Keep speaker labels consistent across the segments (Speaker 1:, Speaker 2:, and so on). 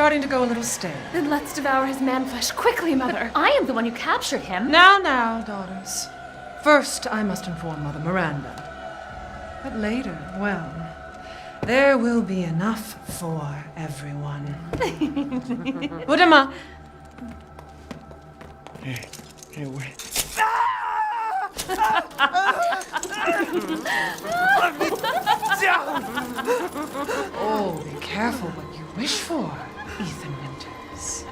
Speaker 1: starting to go a little stale.
Speaker 2: Then let's devour his man-flesh quickly, Mother.
Speaker 3: I am the one who captured him.
Speaker 1: Now, daughters. First, I must inform Mother Miranda. But later, well, there will be enough for everyone. Budama!
Speaker 4: Hey, wait.
Speaker 1: Oh, be careful what you wish for, Ethan Winters.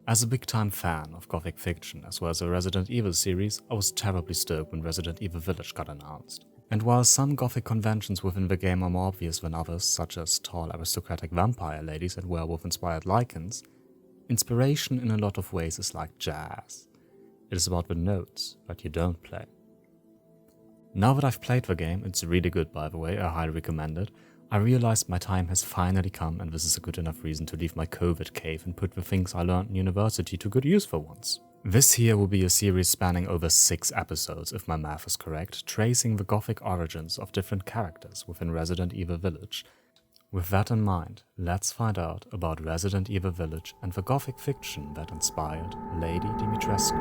Speaker 5: As a big-time fan of Gothic Fiction as well as the Resident Evil series, I was terribly stoked when Resident Evil Village got announced. And while some Gothic conventions within the game are more obvious than others, such as tall aristocratic vampire ladies and werewolf-inspired lichens, inspiration in a lot of ways is like jazz. It is about the notes that you don't play. Now that I've played the game, it's really good by the way, I highly recommend it, I realized my time has finally come and this is a good enough reason to leave my COVID cave and put the things I learned in university to good use for once. This here will be a series spanning over 6 episodes if my math is correct, tracing the Gothic origins of different characters within Resident Evil Village. With that in mind, let's find out about Resident Evil Village and the Gothic fiction that inspired Lady Dimitrescu.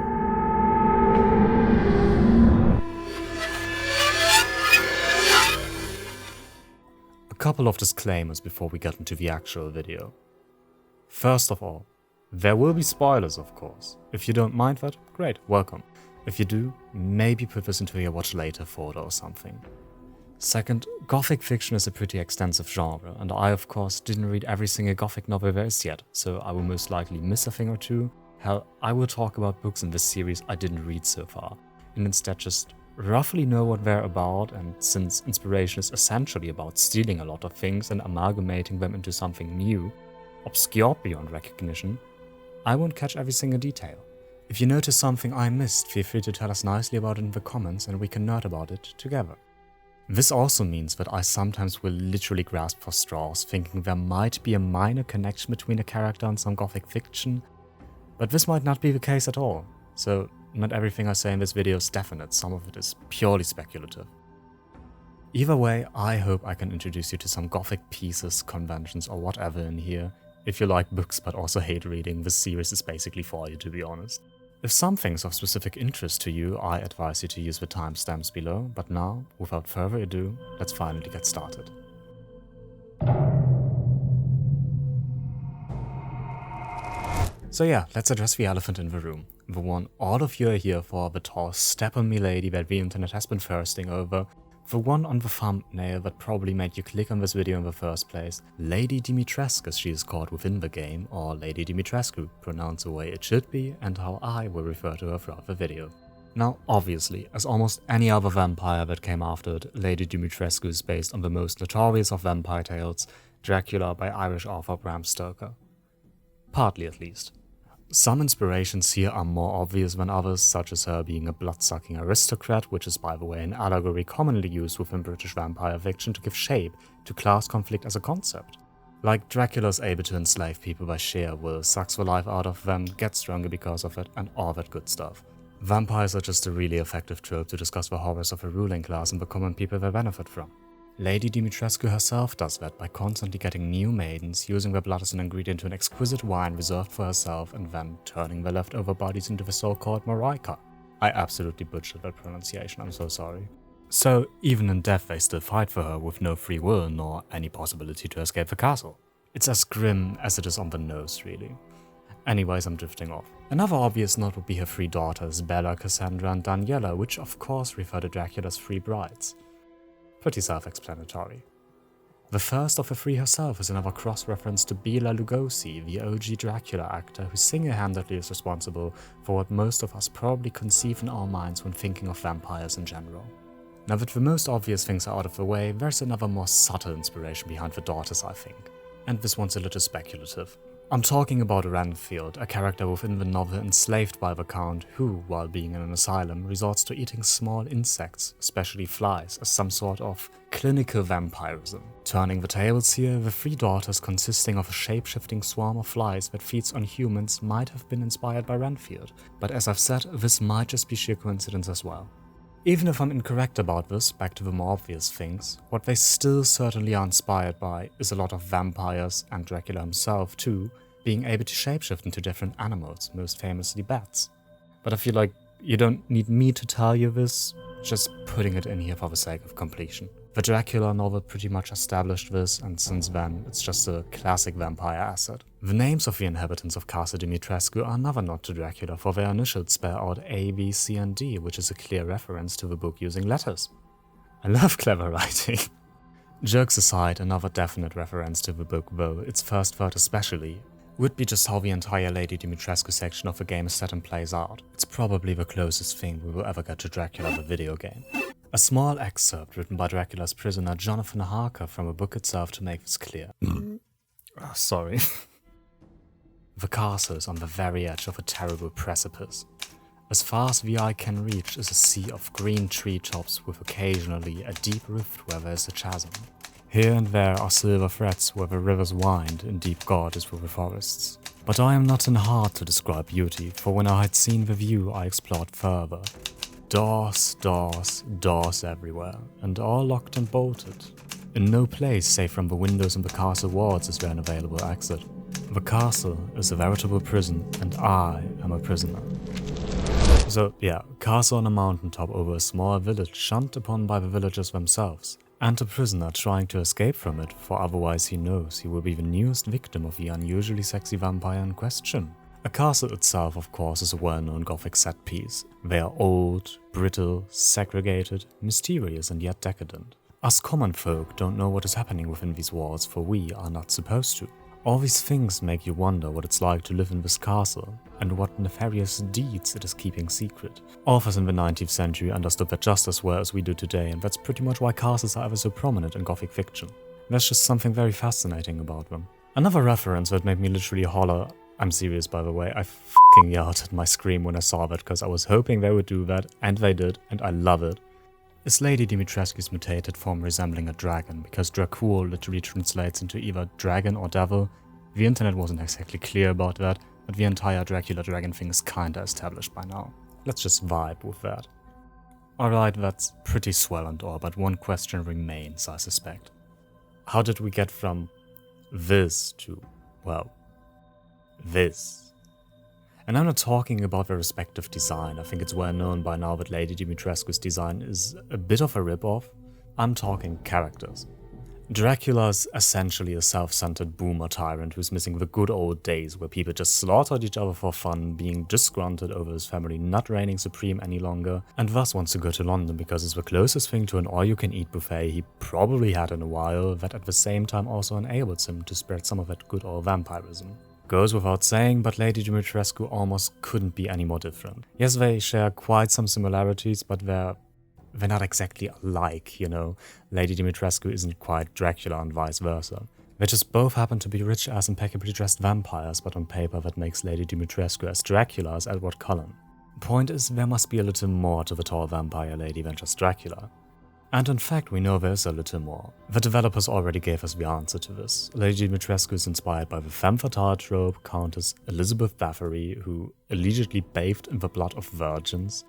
Speaker 5: A couple of disclaimers before we get into the actual video. First of all, there will be spoilers of course. If you don't mind that, great, welcome. If you do, maybe put this into your watch later folder or something. Second, Gothic fiction is a pretty extensive genre, and I of course didn't read every single Gothic novel there is yet, so I will most likely miss a thing or two. Hell, I will talk about books in this series I didn't read so far, and instead just roughly know what they're about, and since inspiration is essentially about stealing a lot of things and amalgamating them into something new, obscure beyond recognition, I won't catch every single detail. If you notice something I missed, feel free to tell us nicely about it in the comments and we can nerd about it together. This also means that I sometimes will literally grasp for straws, thinking there might be a minor connection between a character and some Gothic fiction, but this might not be the case at all, so not everything I say in this video is definite, some of it is purely speculative. Either way, I hope I can introduce you to some Gothic pieces, conventions or whatever in here. If you like books but also hate reading, this series is basically for you, to be honest. If something's of specific interest to you, I advise you to use the timestamps below, but now, without further ado, let's finally get started. So yeah, let's address the elephant in the room. The one all of you are here for, the tall step-on-me lady that the internet has been thirsting over, the one on the thumbnail that probably made you click on this video in the first place, Lady Dimitrescu as she is called within the game, or Lady Dimitrescu, pronounced the way it should be and how I will refer to her throughout the video. Now obviously, as almost any other vampire that came after it, Lady Dimitrescu is based on the most notorious of vampire tales, Dracula by Irish author Bram Stoker. Partly at least. Some inspirations here are more obvious than others, such as her being a blood-sucking aristocrat, which is by the way an allegory commonly used within British vampire fiction to give shape to class conflict as a concept. Like Dracula's able to enslave people by sheer will, sucks the life out of them, gets stronger because of it, and all that good stuff. Vampires are just a really effective trope to discuss the horrors of a ruling class and the common people they benefit from. Lady Dimitrescu herself does that by constantly getting new maidens, using their blood as an ingredient to an exquisite wine reserved for herself, and then turning their leftover bodies into the so-called Marika. I absolutely butchered that pronunciation, I'm so sorry. So even in death they still fight for her with no free will nor any possibility to escape the castle. It's as grim as it is on the nose, really. Anyways, I'm drifting off. Another obvious note would be her 3 daughters, Bella, Cassandra and Daniela, which of course refer to Dracula's 3 brides. Pretty self-explanatory. The first of the 3 herself is another cross-reference to Bela Lugosi, the OG Dracula actor who single-handedly is responsible for what most of us probably conceive in our minds when thinking of vampires in general. Now that the most obvious things are out of the way, there's another more subtle inspiration behind the daughters, I think. And this one's a little speculative. I'm talking about Renfield, a character within the novel enslaved by the Count who, while being in an asylum, resorts to eating small insects, especially flies, as some sort of clinical vampirism. Turning the tables here, the 3 daughters consisting of a shape-shifting swarm of flies that feeds on humans might have been inspired by Renfield, but as I've said, this might just be sheer coincidence as well. Even if I'm incorrect about this, back to the more obvious things, what they still certainly are inspired by is a lot of vampires, and Dracula himself too, being able to shapeshift into different animals, most famously bats. But I feel like you don't need me to tell you this, just putting it in here for the sake of completion. The Dracula novel pretty much established this, and since then, it's just a classic vampire asset. The names of the inhabitants of Castle Dimitrescu are another nod to Dracula, for their initials spell out A, B, C, and D, which is a clear reference to the book using letters. I love clever writing. Jokes aside, another definite reference to the book, though its first third especially, would be just how the entire Lady Dimitrescu section of the game is set and plays out. It's probably the closest thing we will ever get to Dracula the video game. A small excerpt written by Dracula's prisoner Jonathan Harker from the book itself to make this clear. Sorry. The castle is on the very edge of a terrible precipice. As far as the eye can reach is a sea of green treetops with occasionally a deep rift where there is a chasm. Here and there are silver threads where the rivers wind in deep gorges through the forests. But I am not in heart to describe beauty, for when I had seen the view I explored further. Doors, doors, doors everywhere, and all locked and bolted. In no place save from the windows and the castle walls is there an available exit. The castle is a veritable prison, and I am a prisoner. So yeah, castle on a mountaintop over a small village shunned upon by the villagers themselves. And a prisoner trying to escape from it, for otherwise he knows he will be the newest victim of the unusually sexy vampire in question. A castle itself, of course, is a well-known Gothic set piece. They are old, brittle, segregated, mysterious and yet decadent. Us common folk don't know what is happening within these walls, for we are not supposed to. All these things make you wonder what it's like to live in this castle, and what nefarious deeds it is keeping secret. Authors in the 19th century understood that just as well as we do today, and that's pretty much why castles are ever so prominent in Gothic fiction. There's just something very fascinating about them. Another reference that made me literally holler, I'm serious by the way, I f***ing yelled at my screen when I saw that, because I was hoping they would do that, and they did, and I love it. Is Lady Dimitrescu's mutated form resembling a dragon, because Dracul literally translates into either dragon or devil. The internet wasn't exactly clear about that, but the entire Dracula dragon thing is kinda established by now. Let's just vibe with that. Alright, that's pretty swell and all, but one question remains, I suspect. How did we get from this to, well, this? And I'm not talking about the respective design. I think it's well known by now that Lady Dimitrescu's design is a bit of a rip-off. I'm talking characters. Dracula's essentially a self-centered boomer tyrant who's missing the good old days where people just slaughtered each other for fun, being disgruntled over his family not reigning supreme any longer, and thus wants to go to London because it's the closest thing to an all-you-can-eat buffet he probably had in a while, that at the same time also enables him to spread some of that good old vampirism. Goes without saying, but Lady Dimitrescu almost couldn't be any more different. Yes, they share quite some similarities, but they're not exactly alike, you know. Lady Dimitrescu isn't quite Dracula and vice versa. They just both happen to be rich-ass impeccably dressed vampires, but on paper that makes Lady Dimitrescu as Dracula as Edward Cullen. Point is, there must be a little more to the tall vampire lady than just Dracula. And in fact, we know there's a little more. The developers already gave us the answer to this. Lady Dimitrescu is inspired by the femme fatale trope Countess Elizabeth Bathory, who allegedly bathed in the blood of virgins.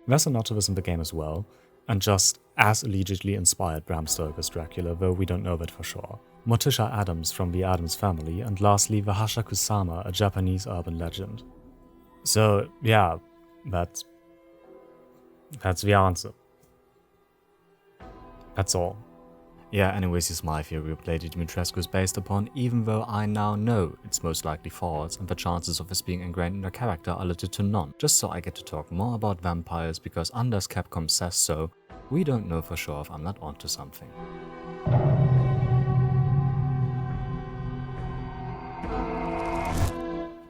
Speaker 5: There's a nod to this in the game as well, and just as allegedly inspired Bram Stoker's Dracula, though we don't know that for sure. Morticia Addams from the Addams family, and lastly the Hashaku-sama, a Japanese urban legend. So yeah, that's the answer. That's all. Yeah, anyways, here's my theory of Lady Dimitrescu is based upon, even though I now know it's most likely false, and the chances of this being ingrained in her character are little to none. Just so I get to talk more about vampires, because unless Capcom says so, we don't know for sure if I'm not onto something.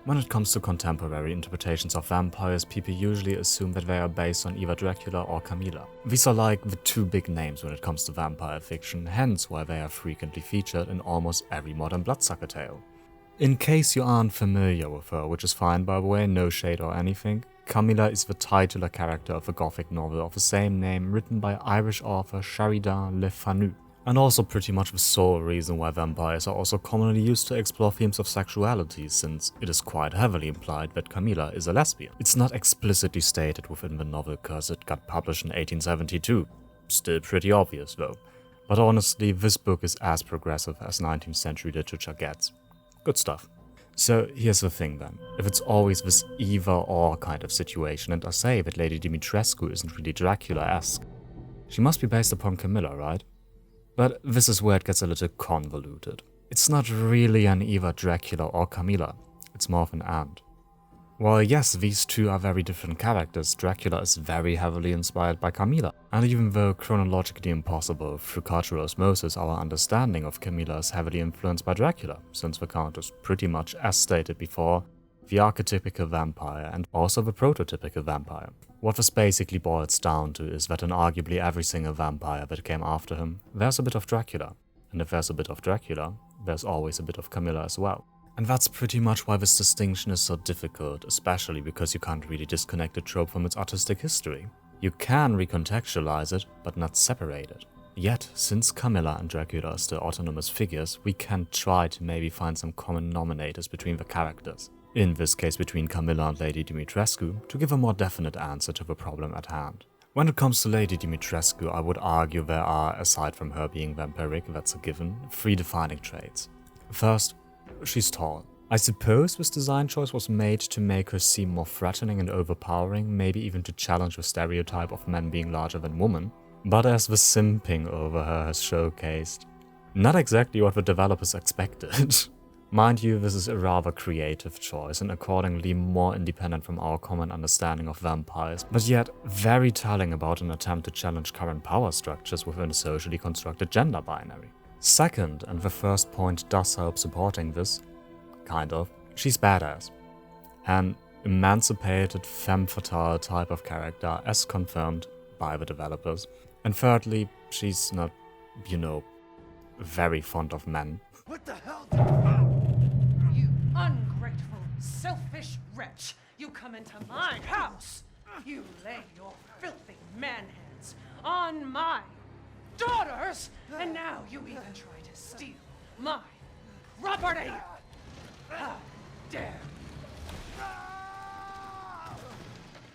Speaker 5: When it comes to contemporary interpretations of vampires, people usually assume that they are based on either Dracula or Carmilla. These are like the two big names when it comes to vampire fiction, hence why they are frequently featured in almost every modern bloodsucker tale. In case you aren't familiar with her, which is fine by the way, no shade or anything, Carmilla is the titular character of a Gothic novel of the same name written by Irish author Sheridan Le Fanu. And also pretty much the sole reason why vampires are also commonly used to explore themes of sexuality, since it is quite heavily implied that Carmilla is a lesbian. It's not explicitly stated within the novel because it got published in 1872. Still pretty obvious though. But honestly, this book is as progressive as 19th century literature gets. Good stuff. So here's the thing then. If it's always this either-or kind of situation, and I say that Lady Dimitrescu isn't really Dracula-esque, she must be based upon Carmilla, right? But this is where it gets a little convoluted. It's not really an either Dracula or Carmilla, it's more of an and. While yes, these two are very different characters, Dracula is very heavily inspired by Carmilla. And even though chronologically impossible, through cultural osmosis our understanding of Carmilla is heavily influenced by Dracula, since the Count is pretty much, as stated before, the archetypical vampire and also the prototypical vampire. What this basically boils down to is that in arguably every single vampire that came after him, there's a bit of Dracula. And if there's a bit of Dracula, there's always a bit of Carmilla as well. And that's pretty much why this distinction is so difficult, especially because you can't really disconnect the trope from its artistic history. You can recontextualize it, but not separate it. Yet, since Carmilla and Dracula are still autonomous figures, we can try to maybe find some common denominators between the characters. In this case between Carmilla and Lady Dimitrescu, to give a more definite answer to the problem at hand. When it comes to Lady Dimitrescu, I would argue there are, aside from her being vampiric, that's a given, 3 defining traits. First, she's tall. I suppose this design choice was made to make her seem more threatening and overpowering, maybe even to challenge the stereotype of men being larger than women. But as the simping over her has showcased, not exactly what the developers expected. Mind you, this is a rather creative choice and accordingly more independent from our common understanding of vampires, but yet very telling about an attempt to challenge current power structures within a socially constructed gender binary. Second, and the first point does help supporting this, kind of, she's badass. An emancipated femme fatale type of character as confirmed by the developers. And thirdly, she's not, very fond of men.
Speaker 1: What the hell? You ungrateful, selfish wretch! You come into my house! You lay your filthy man-hands on my daughters! And now you even try to steal my property! How dare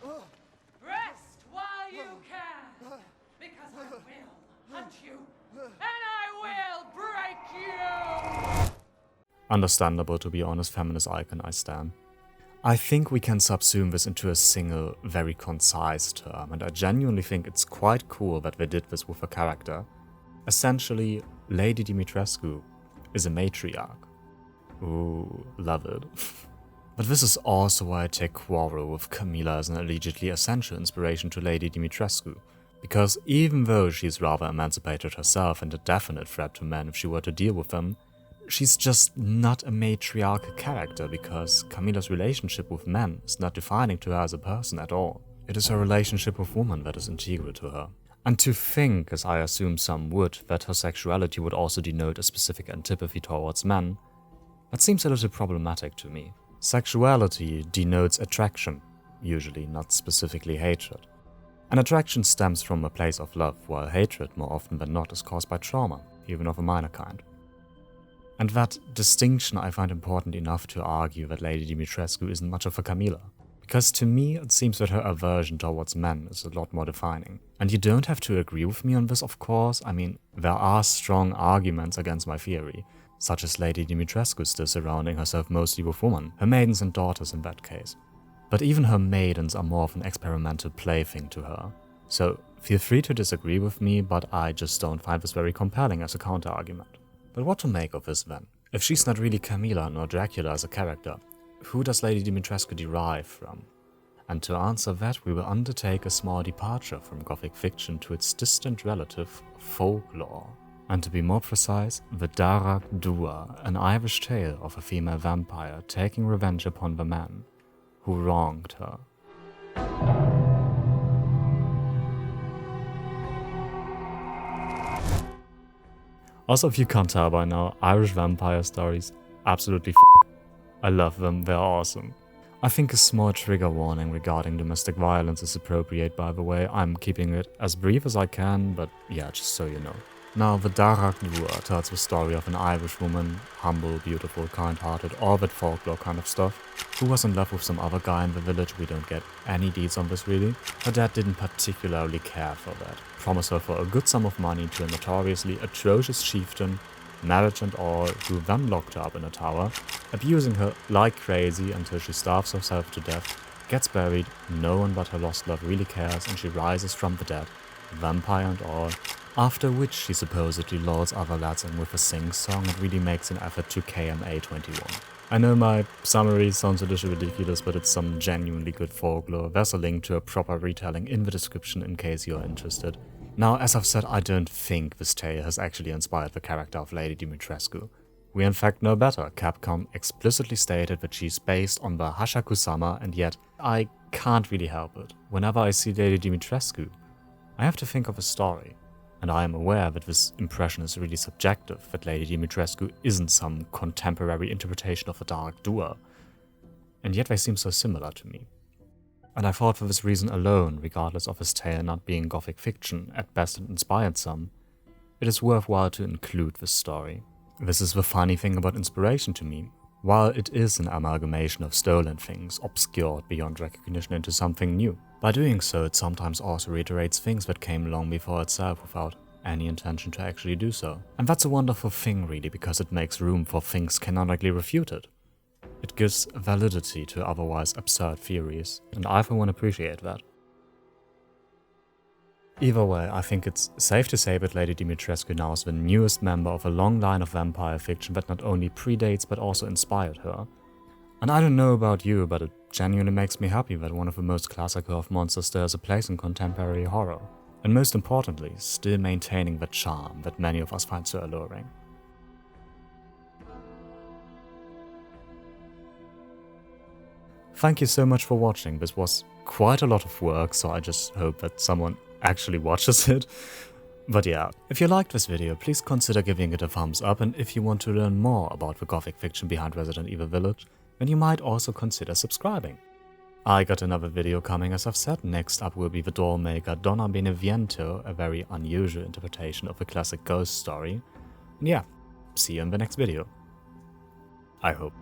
Speaker 1: you! Rest while you can! Because I will hunt you! And I will break you!
Speaker 5: Understandable, to be honest, feminist icon I stan. I think we can subsume this into a single, very concise term, and I genuinely think it's quite cool that they did this with a character. Essentially, Lady Dimitrescu is a matriarch. Ooh, love it. But this is also why I take quarrel with Carmilla as an allegedly essential inspiration to Lady Dimitrescu. Because even though she's rather emancipated herself and a definite threat to men if she were to deal with them, she's just not a matriarchal character because Carmilla's relationship with men is not defining to her as a person at all. It is her relationship with women that is integral to her. And to think, as I assume some would, that her sexuality would also denote a specific antipathy towards men, that seems a little problematic to me. Sexuality denotes attraction, usually not specifically hatred. And attraction stems from a place of love, while hatred, more often than not, is caused by trauma, even of a minor kind. And that distinction I find important enough to argue that Lady Dimitrescu isn't much of a Carmilla. Because to me, it seems that her aversion towards men is a lot more defining. And you don't have to agree with me on this, of course. I mean, there are strong arguments against my theory, such as Lady Dimitrescu still surrounding herself mostly with women, her maidens and daughters in that case. But even her maidens are more of an experimental plaything to her. So feel free to disagree with me, but I just don't find this very compelling as a counter-argument. But what to make of this then? If she's not really Carmilla nor Dracula as a character, who does Lady Dimitrescu derive from? And to answer that, we will undertake a small departure from Gothic fiction to its distant relative, folklore. And to be more precise, the Dearg Due, an Irish tale of a female vampire taking revenge upon the man who wronged her. Also, if you can't tell by now, Irish vampire stories, absolutely I love them, they're awesome. I think a small trigger warning regarding domestic violence is appropriate, by the way. I'm keeping it as brief as I can, but yeah, just so you know. Now, the Dearg Due tells the story of an Irish woman, humble, beautiful, kind-hearted, all that folklore kind of stuff, who was in love with some other guy in the village. We don't get any deeds on this really. Her dad didn't particularly care for that, promised her for a good sum of money to a notoriously atrocious chieftain, marriage and all, who then locked her up in a tower, abusing her like crazy until she starves herself to death, gets buried, no one but her lost love really cares, and she rises from the dead, vampire and all, after which she supposedly lures other lads in with a sing-song and really makes an effort to KMA 21. I know my summary sounds a little ridiculous, but it's some genuinely good folklore. There's a link to a proper retelling in the description in case you're interested. Now, as I've said, I don't think this tale has actually inspired the character of Lady Dimitrescu. We in fact know better. Capcom explicitly stated that she's based on the Hashaku-sama, and yet I can't really help it. Whenever I see Lady Dimitrescu, I have to think of a story. And I am aware that this impression is really subjective, that Lady Dimitrescu isn't some contemporary interpretation of a Dearg Due. And yet they seem so similar to me. And I thought for this reason alone, regardless of his tale not being Gothic fiction, at best it inspired some, it is worthwhile to include this story. This is the funny thing about inspiration to me. While it is an amalgamation of stolen things, obscured beyond recognition into something new, by doing so it sometimes also reiterates things that came long before itself without any intention to actually do so. And that's a wonderful thing really, because it makes room for things canonically refuted. It gives validity to otherwise absurd theories, and I for one appreciate that. Either way, I think it's safe to say that Lady Dimitrescu now is the newest member of a long line of vampire fiction that not only predates but also inspired her. And I don't know about you, but it genuinely makes me happy that one of the most classical of monsters still has a place in contemporary horror. And most importantly, still maintaining the charm that many of us find so alluring. Thank you so much for watching. This was quite a lot of work, so I just hope that someone actually watches it. But yeah, if you liked this video, please consider giving it a thumbs up, and if you want to learn more about the Gothic fiction behind Resident Evil Village, then you might also consider subscribing. I got another video coming, as I've said. Next up will be the dollmaker Donna Beneviento, a very unusual interpretation of a classic ghost story. And yeah, see you in the next video. I hope.